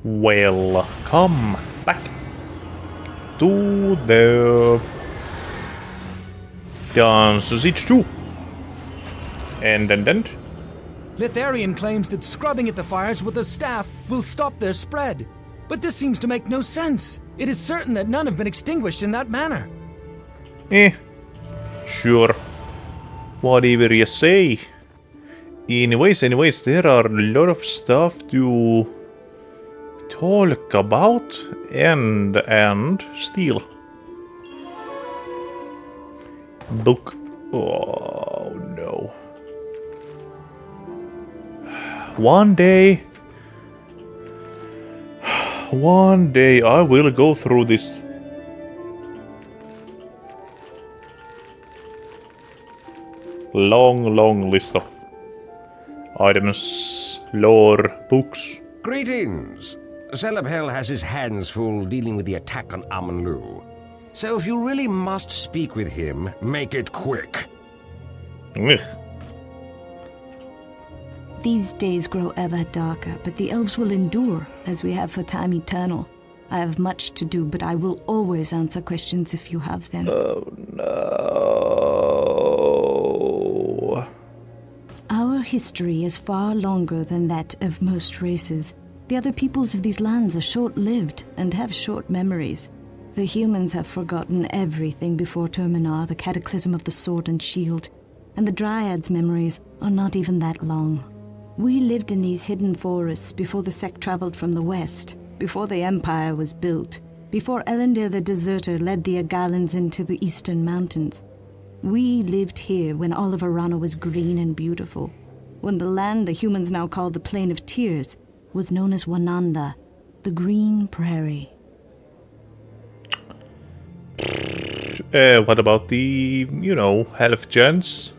Welcome back to the Dance Siege 2. And. Litharian claims that scrubbing at the fires with a staff will stop their spread. But this seems to make no sense. It is certain that none have been extinguished in that manner. Sure. Whatever you say. Anyways, there are a lot of stuff to talk about and steal. Book. Oh no. One day I will go through this. Long list of items, lore, books. Greetings! Celebhel has his hands full dealing with the attack on Aman'Lu. So if you really must speak with him, make it quick. Ugh. These days grow ever darker, but the elves will endure, as we have for time eternal. I have much to do, but I will always answer questions if you have them. Oh no. Our history is far longer than that of most races. The other peoples of these lands are short-lived and have short memories. The humans have forgotten everything before Terminar, the cataclysm of the sword and shield, and the Dryads' memories are not even that long. We lived in these hidden forests before the sect traveled from the west, before the Empire was built, before Elendir the Deserter led the Agalans into the eastern mountains. We lived here when all of Arana was green and beautiful, when the land the humans now call the Plain of Tears was known as Wananda, the Green Prairie. What about the, health gens?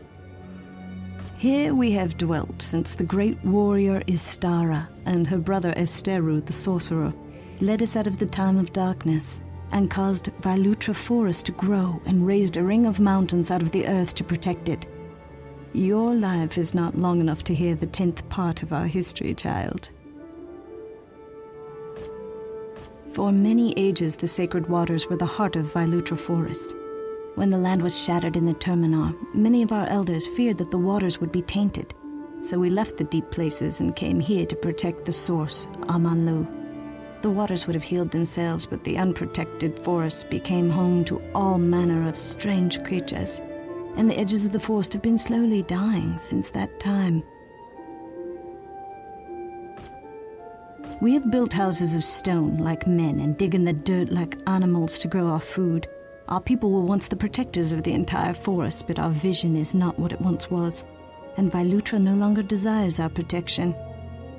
Here we have dwelt since the great warrior Istara and her brother Esteru, the sorcerer, led us out of the time of darkness and caused Valutra Forest to grow and raised a ring of mountains out of the earth to protect it. Your life is not long enough to hear the 10th part of our history, child. For many ages, the sacred waters were the heart of Valutra Forest. When the land was shattered in the Terminar, many of our elders feared that the waters would be tainted, so we left the deep places and came here to protect the source, Aman'Lu. The waters would have healed themselves, but the unprotected forest became home to all manner of strange creatures, and the edges of the forest have been slowly dying since that time. We have built houses of stone like men and dig in the dirt like animals to grow our food. Our people were once the protectors of the entire forest, but our vision is not what it once was, and Valutra no longer desires our protection.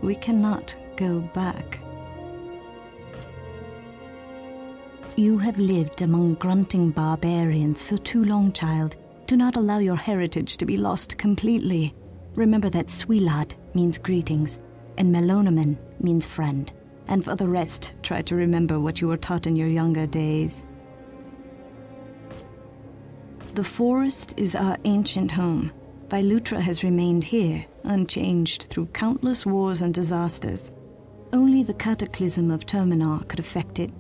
We cannot go back. You have lived among grunting barbarians for too long, child. Do not allow your heritage to be lost completely. Remember that Swilad means greetings, and Melonomen means friend. And for the rest, try to remember what you were taught in your younger days. The forest is our ancient home. Valutra has remained here, unchanged through countless wars and disasters. Only the cataclysm of Terminar could affect it.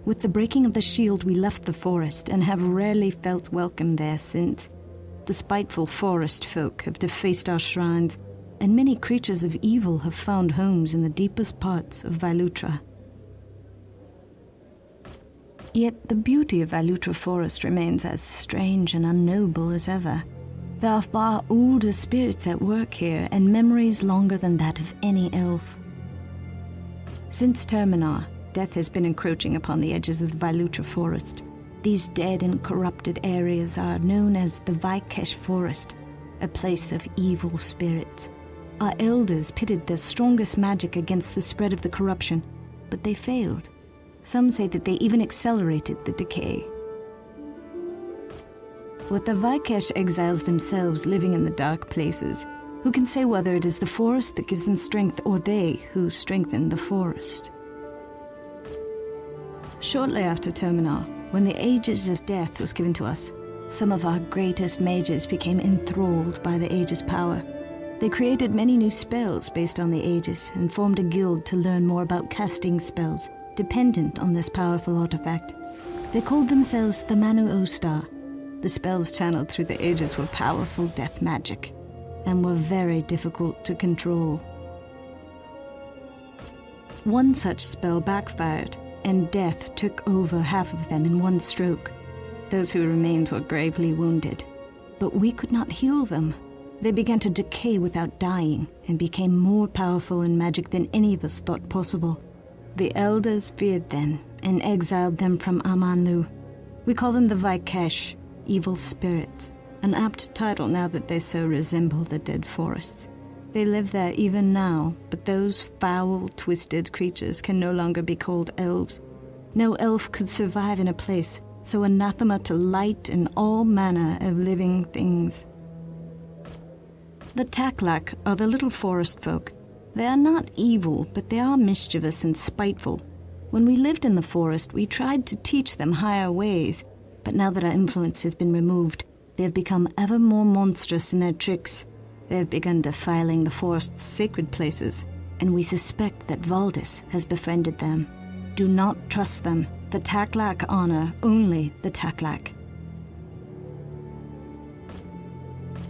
With the breaking of the shield, we left the forest and have rarely felt welcome there since. The spiteful forest folk have defaced our shrines, and many creatures of evil have found homes in the deepest parts of Valutra. Yet the beauty of Valutra Forest remains as strange and unknowable as ever. There are far older spirits at work here, and memories longer than that of any elf. Since Terminar, death has been encroaching upon the edges of the Valutra Forest. These dead and corrupted areas are known as the Vaikesh Forest, a place of evil spirits. Our elders pitted their strongest magic against the spread of the corruption, but they failed. Some say that they even accelerated the decay. With the Vaikesh exiles themselves living in the dark places, who can say whether it is the forest that gives them strength or they who strengthen the forest? Shortly after Terminar, when the Aegis of Death was given to us, some of our greatest mages became enthralled by the Aegis power. They created many new spells based on the Aegis and formed a guild to learn more about casting spells dependent on this powerful artifact. They called themselves the Manu Ostar. The spells channeled through the Aegis were powerful death magic and were very difficult to control. One such spell backfired, and death took over half of them in one stroke. Those who remained were gravely wounded, but we could not heal them. They began to decay without dying and became more powerful in magic than any of us thought possible. The elders feared them and exiled them from Aman'Lu. We call them the Vaikesh, evil spirits, an apt title now that they so resemble the dead forests. They live there even now, but those foul, twisted creatures can no longer be called elves. No elf could survive in a place so anathema to light and all manner of living things. The Taklak are the little forest folk. They are not evil, but they are mischievous and spiteful. When we lived in the forest, we tried to teach them higher ways, but now that our influence has been removed, they have become ever more monstrous in their tricks. They have begun defiling the forest's sacred places, and we suspect that Valdis has befriended them. Do not trust them. The Taklak honor only the Taklak.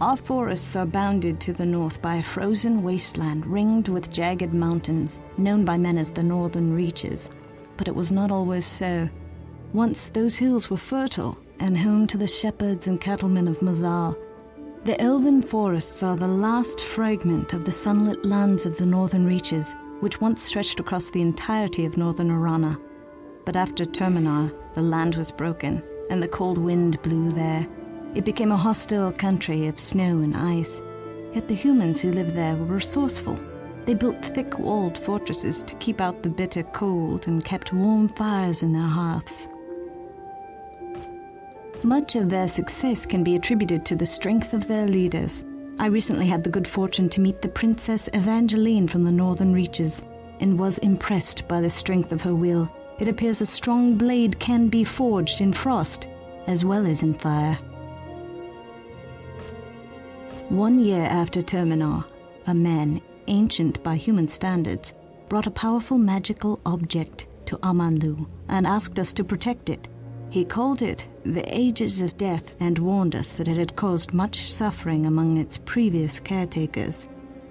Our forests are bounded to the north by a frozen wasteland ringed with jagged mountains, known by men as the Northern Reaches. But it was not always so. Once those hills were fertile and home to the shepherds and cattlemen of Mazal. The elven forests are the last fragment of the sunlit lands of the Northern Reaches, which once stretched across the entirety of northern Arana. But after Terminar, the land was broken, and the cold wind blew there. It became a hostile country of snow and ice. Yet the humans who lived there were resourceful. They built thick-walled fortresses to keep out the bitter cold and kept warm fires in their hearths. Much of their success can be attributed to the strength of their leaders. I recently had the good fortune to meet the Princess Evangeline from the Northern Reaches, and was impressed by the strength of her will. It appears a strong blade can be forged in frost, as well as in fire. 1 year after Terminar, a man, ancient by human standards, brought a powerful magical object to Aman'Lu and asked us to protect it. He called it the Aegis of Death and warned us that it had caused much suffering among its previous caretakers.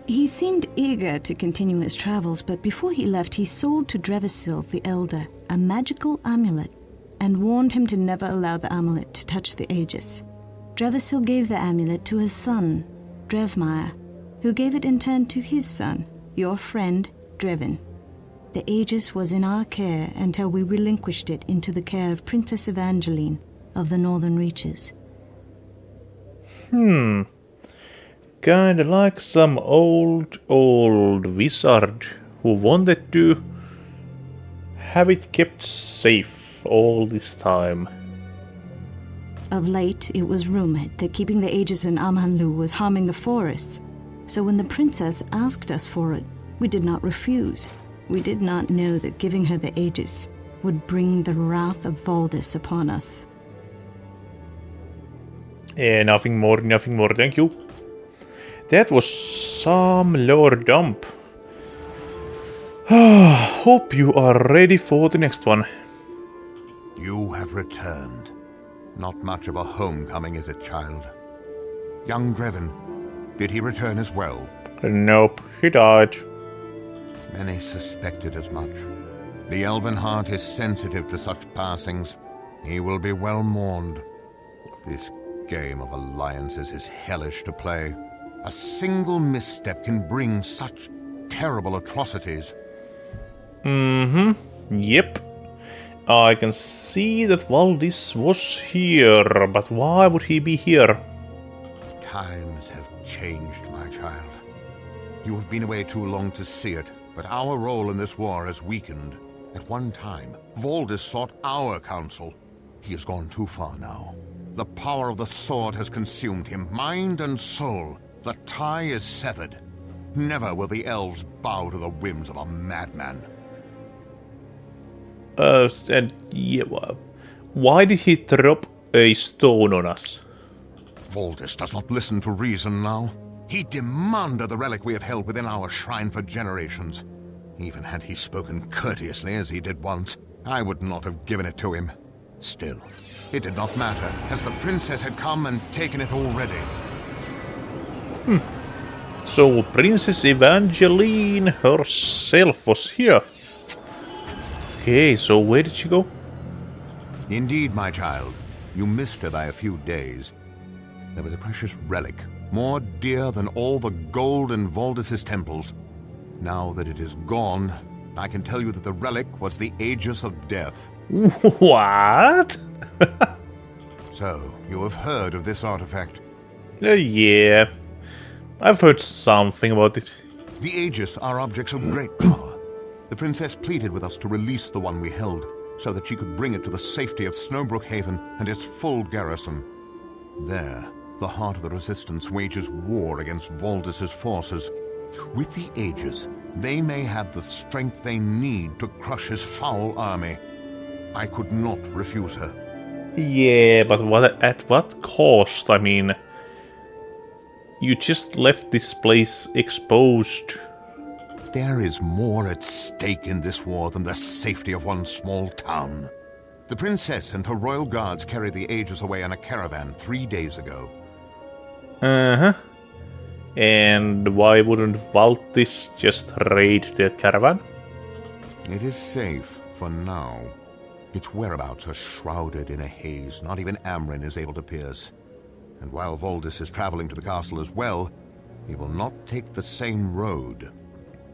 He seemed eager to continue his travels, but before he left he sold to Drevisil the Elder a magical amulet and warned him to never allow the amulet to touch the Aegis. Drevisil gave the amulet to his son, Drevmire, who gave it in turn to his son, your friend, Drevin. The Aegis was in our care until we relinquished it into the care of Princess Evangeline of the Northern Reaches. Kinda like some old wizard who wanted to have it kept safe all this time. Of late, it was rumored that keeping the Aegis in Aman'Lu was harming the forests, so when the princess asked us for it, we did not refuse. We did not know that giving her the Aegis would bring the wrath of Valdis upon us. Nothing more, thank you. That was some lower dump. Hope you are ready for the next one. You have returned. Not much of a homecoming, is it, child? Young Drevin, did he return as well? Nope, he died. Many suspected as much. The elven heart is sensitive to such passings. He will be well mourned. This game of alliances is hellish to play. A single misstep can bring such terrible atrocities. Yep. I can see that Valdis was here, but why would he be here? Times have changed, my child. You have been away too long to see it, but our role in this war has weakened. At one time, Valdis sought our counsel. He has gone too far now. The power of the sword has consumed him, mind and soul. The tie is severed. Never will the elves bow to the whims of a madman. Why did he drop a stone on us? Valdis does not listen to reason now. He demanded the relic we have held within our shrine for generations. Even had he spoken courteously as he did once, I would not have given it to him. Still, it did not matter, as the princess had come and taken it already. So Princess Evangeline herself was here. Okay, so where did she go? Indeed, my child. You missed her by a few days. There was a precious relic, more dear than all the gold in Valdis's temples. Now that it is gone, I can tell you that the relic was the Aegis of Death. What? So, you have heard of this artifact? Yeah. I've heard something about it. The Aegis are objects of great power. The princess pleaded with us to release the one we held, so that she could bring it to the safety of Snowbrook Haven and its full garrison. There, the heart of the Resistance wages war against Valdis's forces. With the Aegis, they may have the strength they need to crush his foul army. I could not refuse her. Yeah, but at what cost? I mean, you just left this place exposed. There is more at stake in this war than the safety of one small town. The princess and her royal guards carried the Aegis away on a caravan 3 days ago. Uh-huh. And why wouldn't Valdis just raid the caravan? It is safe for now. Its whereabouts are shrouded in a haze not even Amrin is able to pierce. And while Valdis is traveling to the castle as well, he will not take the same road.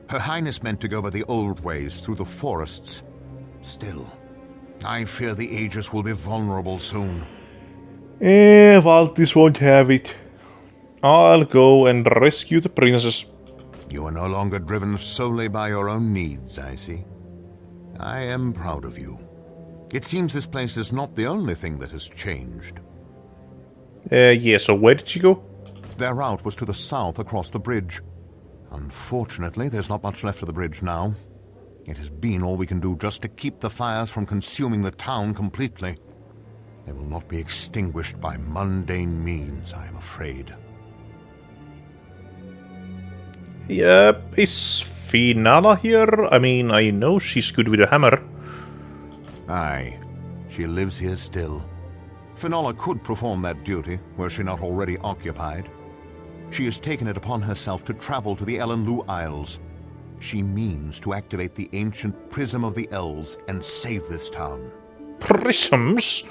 Her Highness meant to go by the old ways through the forests. Still, I fear the Aegis will be vulnerable soon. Valdis won't have it. I'll go and rescue the princess. You are no longer driven solely by your own needs, I see. I am proud of you. It seems this place is not the only thing that has changed. Yeah, so where did she go? Their route was to the south across the bridge. Unfortunately, there's not much left of the bridge now. It has been all we can do just to keep the fires from consuming the town completely. They will not be extinguished by mundane means, I am afraid. Yeah, is Finala here? I mean, I know she's good with a hammer. Aye, she lives here still. Finala could perform that duty, were she not already occupied. She has taken it upon herself to travel to the Aman'Lu Isles. She means to activate the ancient Prism of the Elves and save this town. Prisms?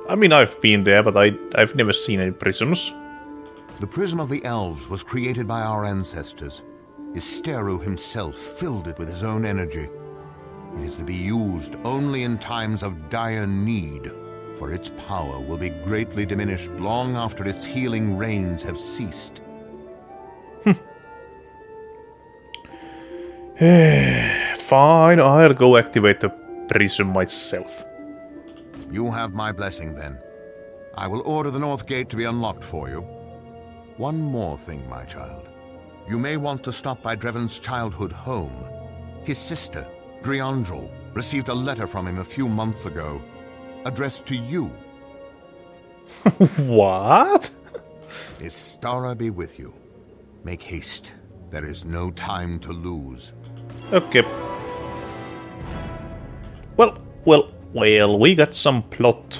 I mean, I've been there, but I've never seen any prisms. The Prism of the Elves was created by our ancestors. Isteru himself filled it with his own energy. It is to be used only in times of dire need, for its power will be greatly diminished long after its healing rains have ceased. Fine, I'll go activate the prism myself. You have my blessing, then. I will order the North Gate to be unlocked for you. One more thing, my child. You may want to stop by Dreven's childhood home. His sister, Driangel, received a letter from him a few months ago, addressed to you. What? Istara be with you. Make haste. There is no time to lose. Okay. Well, we got some plot.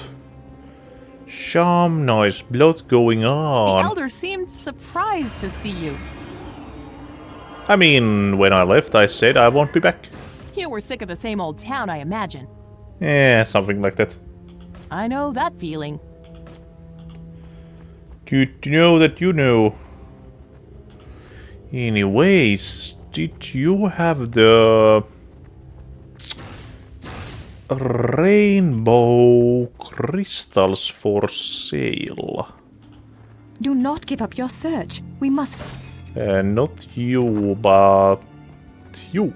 Some nice plot going on. The elder seemed surprised to see you. I mean, when I left, I said I won't be back. You were sick of the same old town, I imagine. Yeah, something like that. I know that feeling. Good to know that you know. Anyways, did you have the rainbow crystals for sale? Do not give up your search. We must... Not you, but you.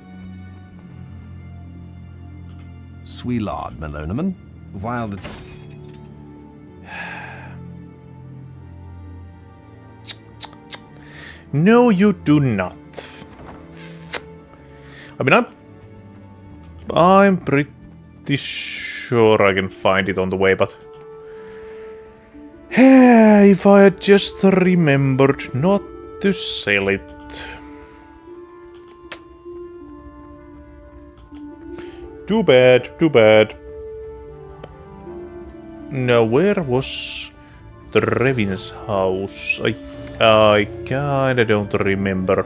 Sweelard, Melonaman, while the... No, you do not. I mean, I'm pretty sure I can find it on the way, but if I had just remembered not to sell it. Too bad, too bad. Now, where was the Revin's house? I kinda don't remember.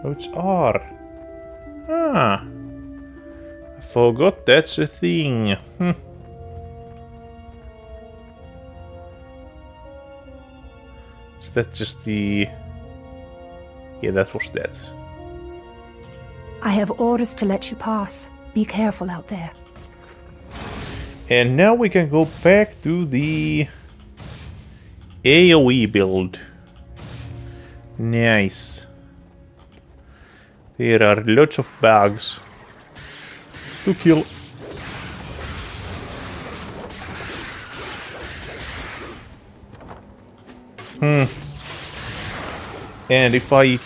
Oh, it's R. Ah. I forgot that's a thing. Is that just the... Yeah, that was that. I have orders to let you pass. Be careful out there. And now we can go back to the AoE build. Nice. There are lots of bugs to kill. And if I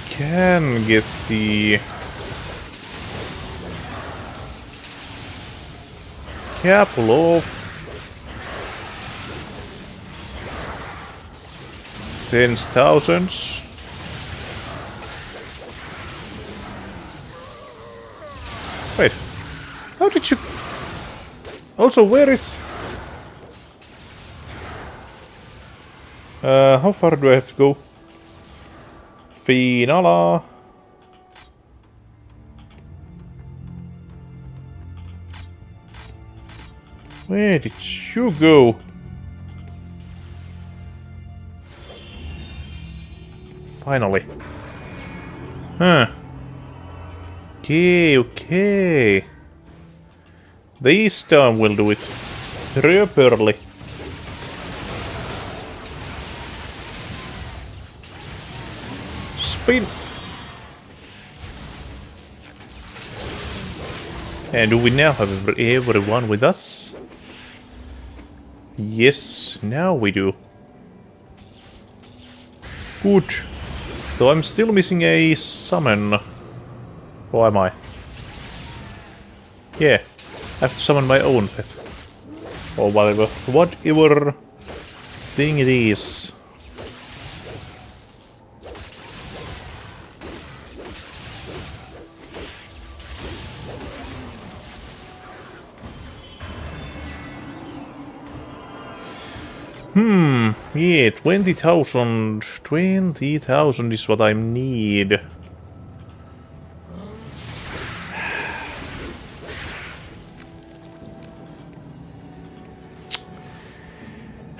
can get the couple of 10,000s. Wait, how did you... Also, where is... how far do I have to go? Finala. Where did you go? Finally. Huh. Okay. This time we'll do it properly. Spin. And do we now have everyone with us? Yes, now we do. Good. Though I'm still missing a summon. Or am I? Yeah, I have to summon my own pet. Or whatever. Whatever thing it is. Yeah, 20,000. 20,000 is what I need.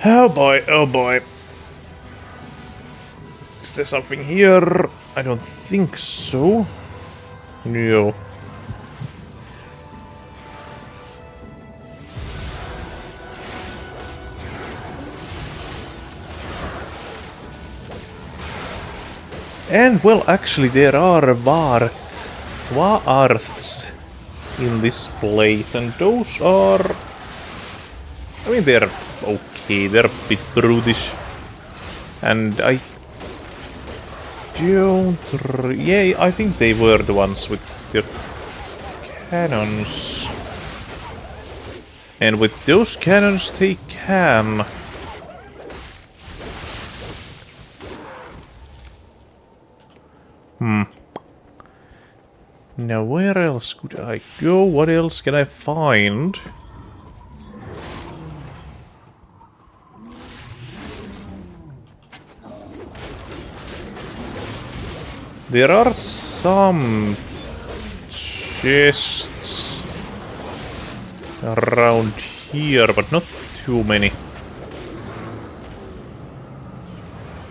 Oh boy, oh boy. Is there something here? I don't think so. No. And, well, actually there are Warths in this place, and those are... I mean, they're okay, they're a bit brutish. And I don't... Yeah, I think they were the ones with the cannons. And with those cannons they can... Now, where else could I go? What else can I find? There are some chests around here, but not too many.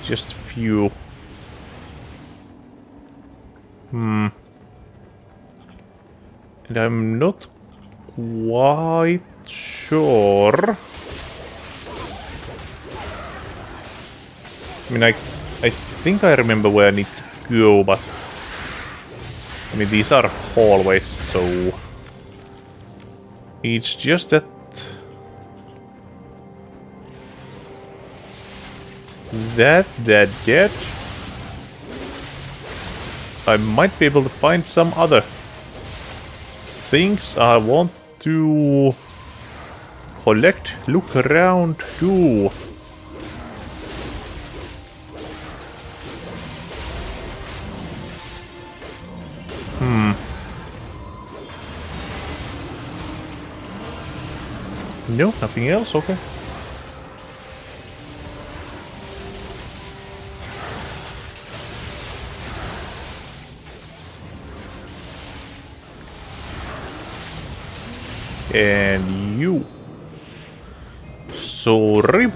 Just few. And I'm not quite sure. I mean, I think I remember where I need to go, but... I mean, these are hallways, so... It's just that... That... I might be able to find some other things I want to collect, look around, do. No, nothing else, okay. And you. Sorry,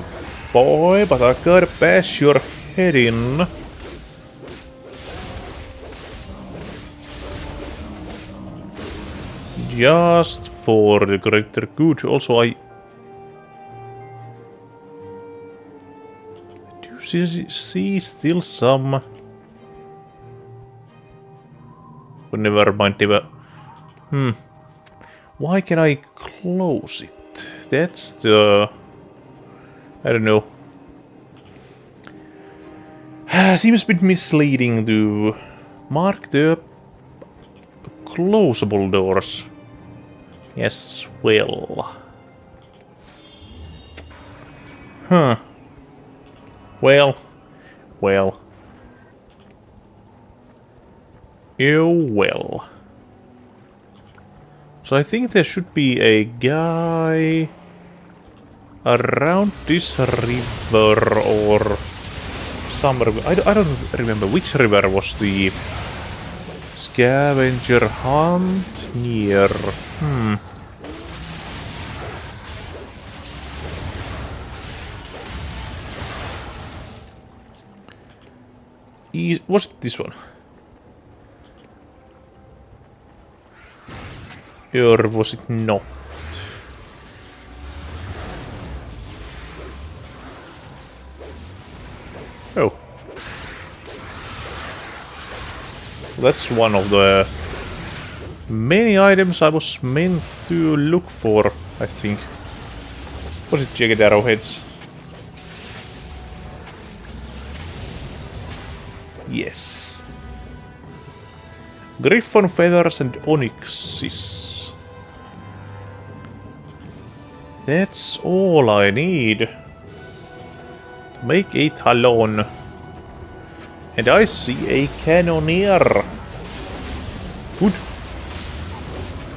boy, but I gotta bash your head in. Just for the greater good. Also, I do see still some. But never mind. Why can I close it? That's the... I don't know. Seems a bit misleading to mark the closable doors. Yes, well. Huh. Well. Well. Oh well. So I think there should be a guy around this river or some river. I don't remember which river was the scavenger hunt near. Was it this one? Or was it not? Oh. That's one of the many items I was meant to look for, I think. Was it jagged arrowheads? Yes. Griffon feathers and onyxes. That's all I need to make a talon. And I see a cannoneer. Good.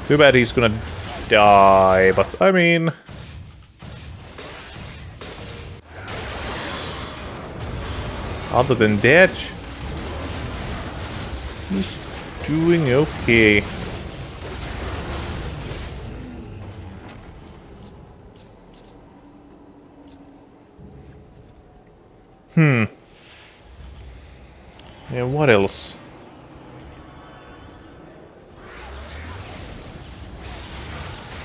Too bad he's gonna die, but I mean... Other than that... He's doing okay. And what else?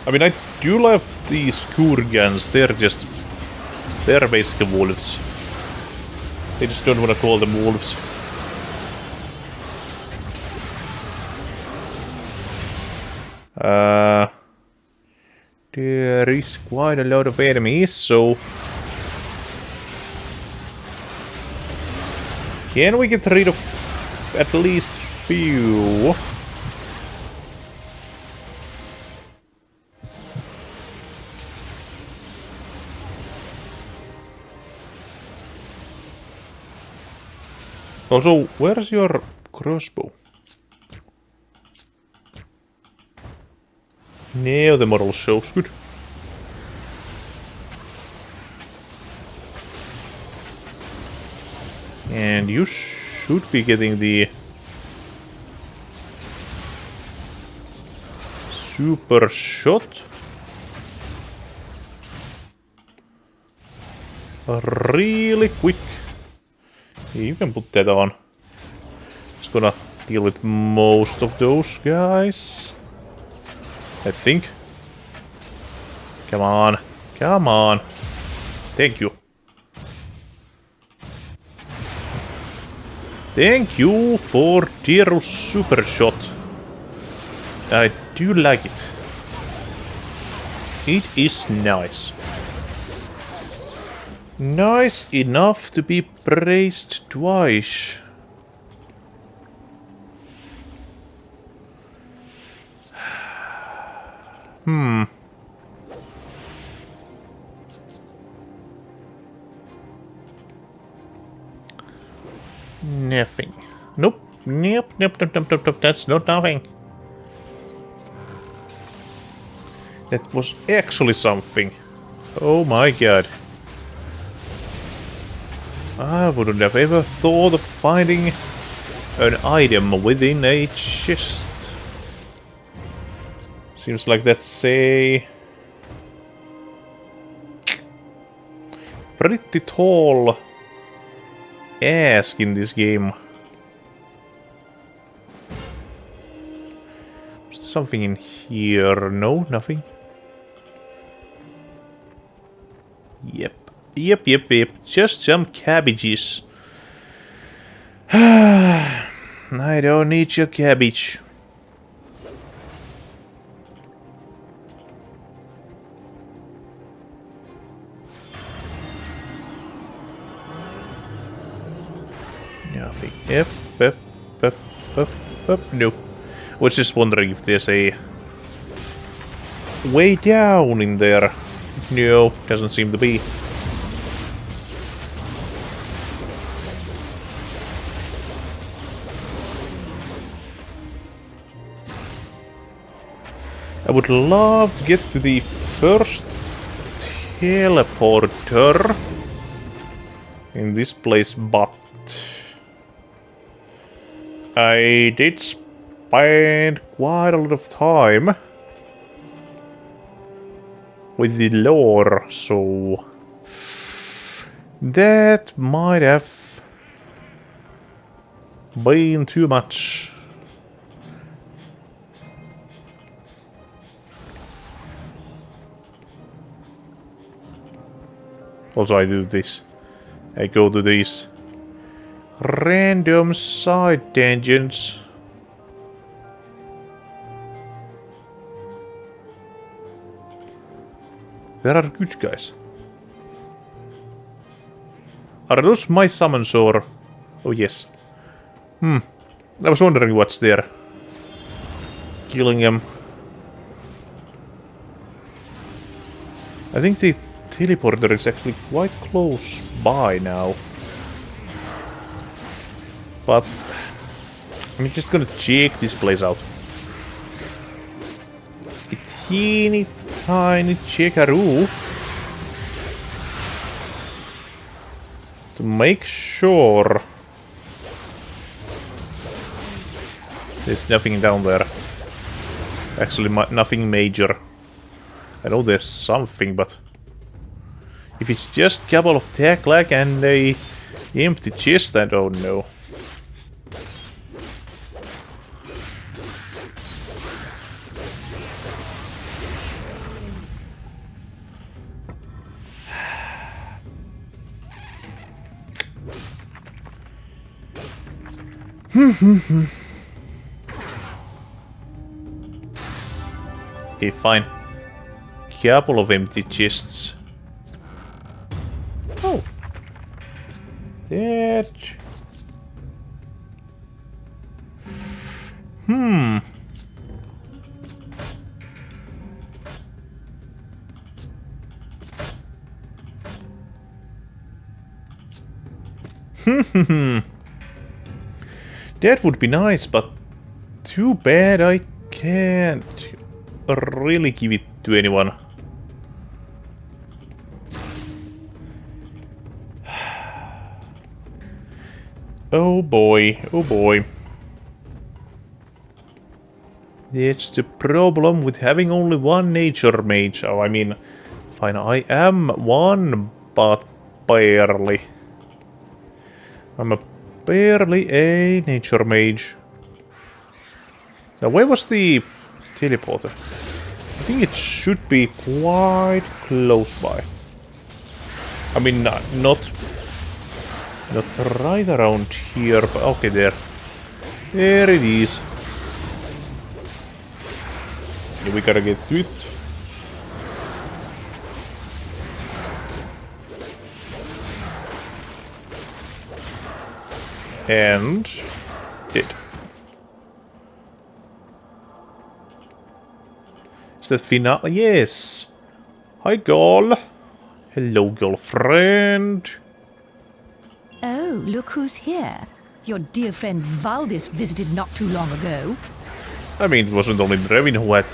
I mean, I do love these Kurgans. They're basically wolves. They just don't want to call them wolves. There is quite a lot of enemies, so... Can we get rid of at least few? Also, where's your crossbow? Now the model shows good. And you should be getting the super shot really quick. You can put that on. It's gonna deal with most of those guys, I think. Come on, come on. Thank you. Thank you for Tiro's super shot. I do like it. It is nice. Nice enough to be praised twice. Nothing. Nope. Nope. Nope. That's not nothing. That was actually something. Oh my god. I wouldn't have ever thought of finding an item within a chest. Seems like that's a pretty tall ask in this game. Is there something in here? No, nothing. Yep. Just some cabbages. I don't need your cabbage. Nothing. Yep. No. Was just wondering if there's a way down in there. No, doesn't seem to be. I would love to get to the first teleporter in this place, but I did spend quite a lot of time with the lore, so that might have been too much. Also, I do this. I go to these random side tangents. There are good guys. Are those my summons or... Oh yes. I was wondering what's there. Killing them. I think the teleporter is actually quite close by now. But I'm just gonna check this place out. A teeny tiny checkaroo to make sure there's nothing down there. Actually, nothing major. I know there's something, but if it's just a couple of tech lag and a empty chest, I don't know. Okay, fine. Couple of empty chests. Oh. That. That would be nice, but too bad I can't really give it to anyone. Oh boy, oh boy. That's the problem with having only one nature mage. Oh, I mean, fine, I am one, but barely. I'm barely a nature mage. Now, where was the teleporter? I think it should be quite close by. I mean, not right around here, but okay, there. There it is. Yeah, we gotta get to it. And dead. Is that Finala? Yes. Hi, girl. Hello, girlfriend. Oh, look who's here. Your dear friend Valdis visited not too long ago. I mean, it wasn't only Drevin who had,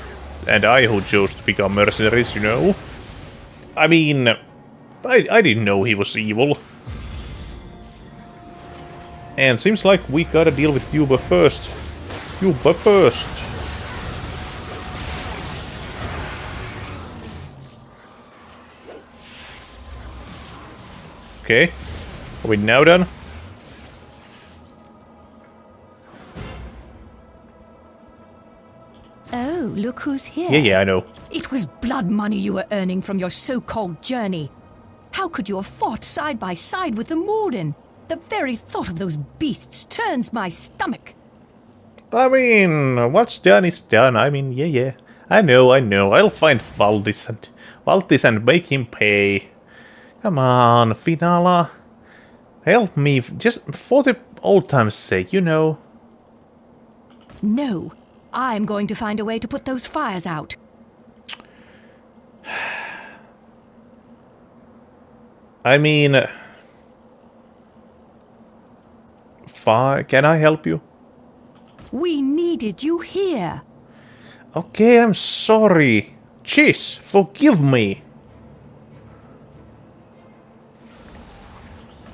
and I who chose to become mercenaries, you know? I mean, I didn't know he was evil. And seems like we gotta deal with Yuba first. Yuba first. Okay. Are we now done? Oh, look who's here. Yeah, I know. It was blood money you were earning from your so-called journey. How could you have fought side by side with the Morden? The very thought of those beasts turns my stomach. I mean, what's done is done. I mean, yeah. I know. I'll find Valdis and make him pay. Come on, Finala. Help me, just for the old time's sake, you know. No, I'm going to find a way to put those fires out. I mean... Can I help you? We needed you here. Okay, I'm sorry. Jeez, forgive me.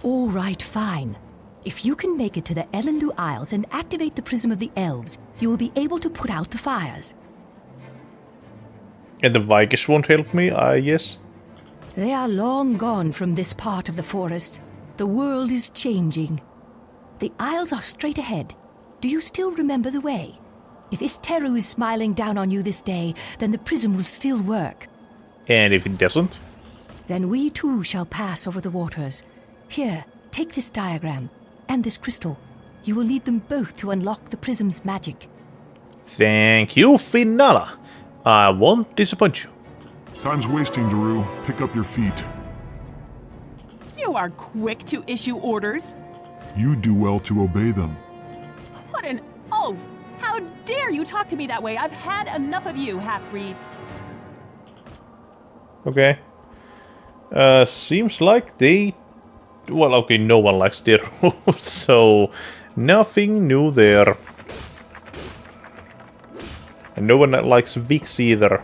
All right, fine. If you can make it to the Aman'Lu Isles and activate the Prism of the Elves, you will be able to put out the fires. And the Vikings won't help me, I guess? They are long gone from this part of the forest. The world is changing. The Isles are straight ahead. Do you still remember the way? If Isteru is smiling down on you this day, then the prism will still work. And if it doesn't? Then we too shall pass over the waters. Here, take this diagram, and this crystal. You will need them both to unlock the prism's magic. Thank you, Finala. I won't disappoint you. Time's wasting, Daru. Pick up your feet. You are quick to issue orders. You do well to obey them. What an oaf! How dare you talk to me that way? I've had enough of you, half-breed. Okay. Seems like they... Well, okay, no one likes their rules, so... Nothing new there. And no one likes Vix either.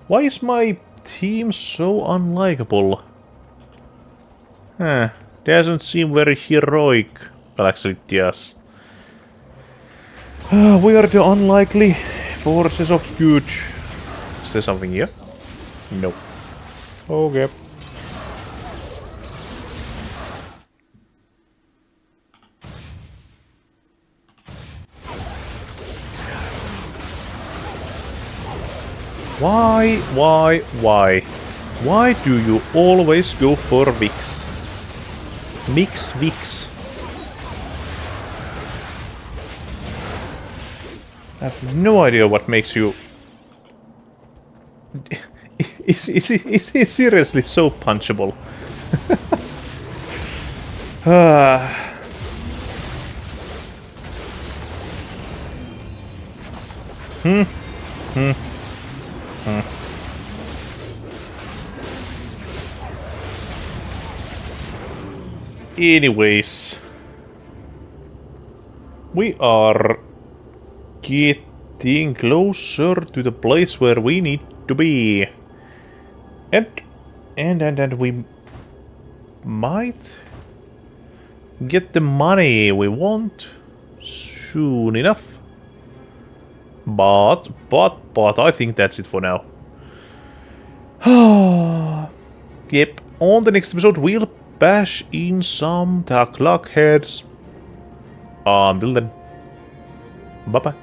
Why is my team so unlikable? Huh. Doesn't seem very heroic. Well, actually it does. We are the unlikely forces of good. Is there something here? No. Okay. Why? Why do you always go for Vix? Vix. I have no idea what makes you... Is he seriously so punchable? Anyways, we are getting closer to the place where we need to be, and we might get the money we want soon enough. But I think that's it for now. Yep, on the next episode we'll bash in some Taklak heads. Until then, bye bye.